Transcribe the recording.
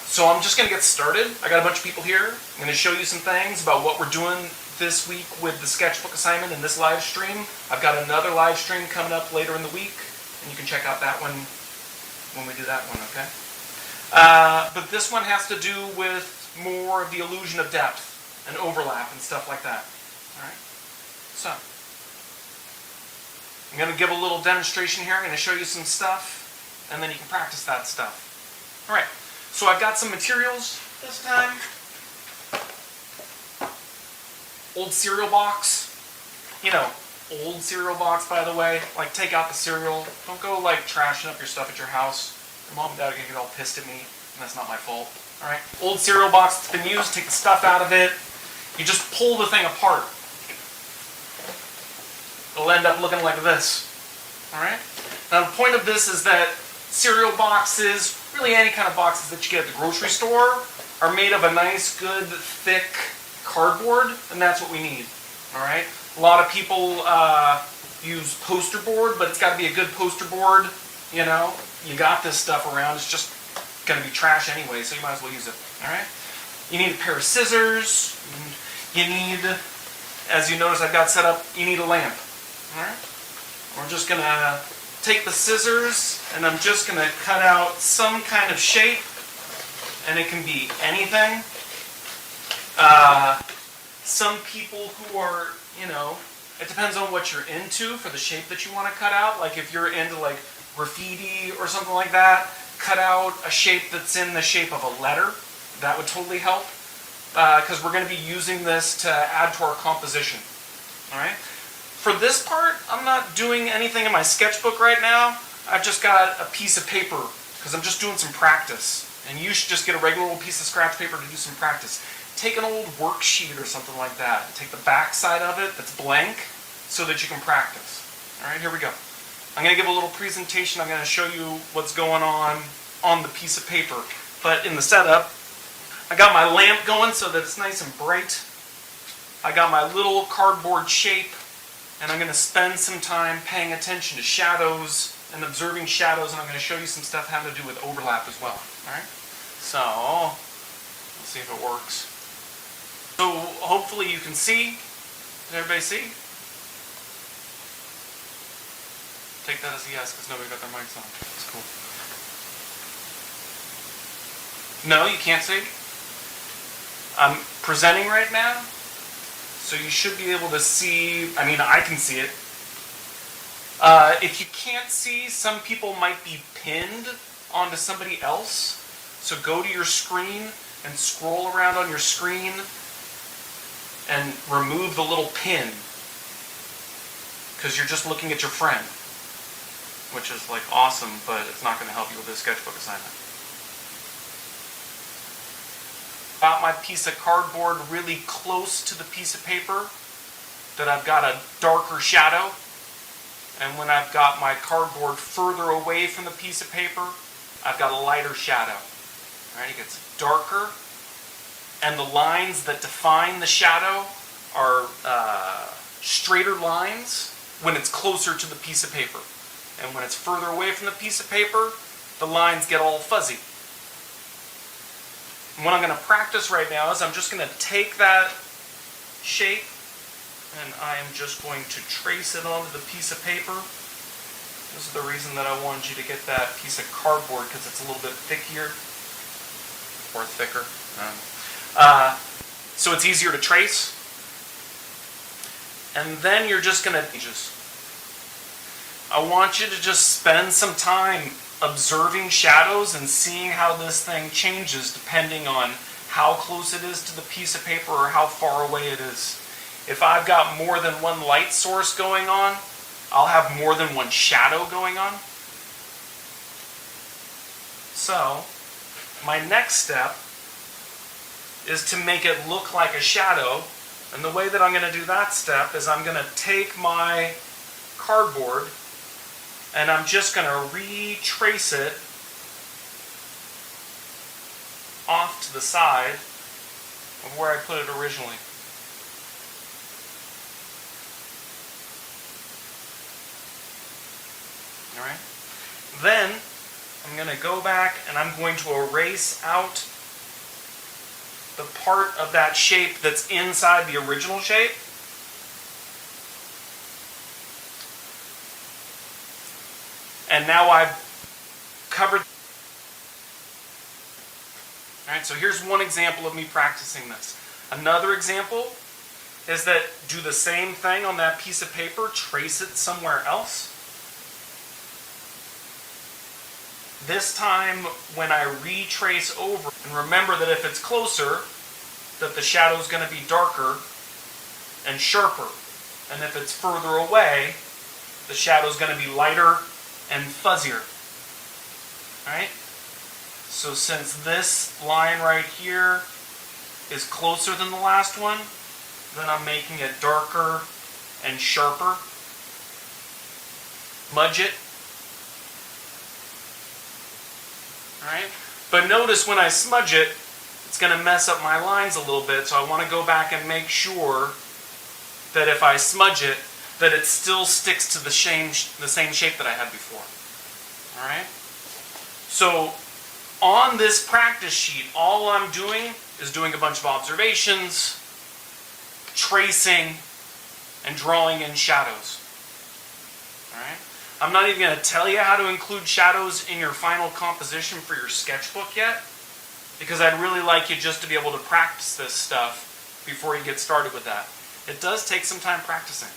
So I'm just going to get started. I got a bunch of people here. I'm going to show you some things about what we're doing this week with the sketchbook assignment and this live stream. I've got another live stream coming up later in the week, and you can check out that one when we do that one, okay? But this one has to do with more of the illusion of depth and overlap and stuff like that. All right? So, I'm going to give a little demonstration here. I'm going to show you some stuff, and then you can practice that stuff. All right, so I've got some materials this time. Old cereal box. You know, old cereal box, by the way. Like, take out the cereal. Don't go, like, trashing up your stuff at your house. Your mom and dad are going to get all pissed at me, and that's not my fault. All right, old cereal box that's been used. Take the stuff out of it. You just pull the thing apart. It'll end up looking like this. All right? Now, the point of this is that cereal boxes, really any kind of boxes that you get at the grocery store, are made of a nice, good, thick cardboard, and that's what we need. All right? A lot of people use poster board, but it's got to be a good poster board. You know, you got this stuff around. It's just going to be trash anyway, so you might as well use it. All right? You need a pair of scissors. You need, as you notice I've got set up, you need a lamp. All right? We're just going to take the scissors, and I'm just going to cut out some kind of shape, and it can be anything. Some people who are, you know, it depends on what you're into for the shape that you want to cut out. Like if you're into like graffiti or something like that, cut out a shape that's in the shape of a letter. That would totally help, because we're going to be using this to add to our composition. All right? For this part, I'm not doing anything in my sketchbook right now. I've just got a piece of paper, because I'm just doing some practice. And you should just get a regular old piece of scratch paper to do some practice. Take an old worksheet or something like that. Take the back side of it that's blank so that you can practice. All right, here we go. I'm going to give a little presentation. I'm going to show you what's going on the piece of paper. But in the setup, I got my lamp going so that it's nice and bright. I got my little cardboard shape. And I'm going to spend some time paying attention to shadows and observing shadows, and I'm going to show you some stuff having to do with overlap as well. All right? So, let's see if it works. So, hopefully you can see. Can everybody see? Take that as a yes, because nobody got their mics on. That's cool. No, you can't see? I'm presenting right now. So you should be able to see, I mean, I can see it. If you can't see, some people might be pinned onto somebody else. So go to your screen and scroll around on your screen and remove the little pin. Because you're just looking at your friend. Which is like awesome, but it's not going to help you with this sketchbook assignment. Got my piece of cardboard really close to the piece of paper, that I've got a darker shadow, and when I've got my cardboard further away from the piece of paper, I've got a lighter shadow. All right, it gets darker, and the lines that define the shadow are straighter lines when it's closer to the piece of paper, and when it's further away from the piece of paper, the lines get all fuzzy. What I'm going to practice right now is I'm just going to take that shape and I am just going to trace it onto the piece of paper. This is the reason that I wanted you to get that piece of cardboard, because it's a little bit thickier or thicker. So it's easier to trace. And then you're just going to I want you to just spend some time observing shadows and seeing how this thing changes depending on how close it is to the piece of paper or how far away it is. If I've got more than one light source going on, I'll have more than one shadow going on. So, my next step is to make it look like a shadow, and the way that I'm going to do that step is I'm going to take my cardboard and I'm just going to retrace it off to the side of where I put it originally. All right? Then I'm going to go back and I'm going to erase out the part of that shape that's inside the original shape. And now I've covered. Alright, so here's one example of me practicing this. Another example is that do the same thing on that piece of paper, trace it somewhere else. This time when I retrace over, and remember that if it's closer, that the shadow is going to be darker and sharper. And if it's further away, the shadow is going to be lighter and fuzzier. Alright? So since this line right here is closer than the last one, then I'm making it darker and sharper. Smudge it. Alright? But notice when I smudge it, it's going to mess up my lines a little bit, so I want to go back and make sure that if I smudge it, that it still sticks to the same shape that I had before. Alright? So on this practice sheet, all I'm doing is doing a bunch of observations, tracing, and drawing in shadows. Alright? I'm not even going to tell you how to include shadows in your final composition for your sketchbook yet, because I'd really like you just to be able to practice this stuff before you get started with that. It does take some time practicing.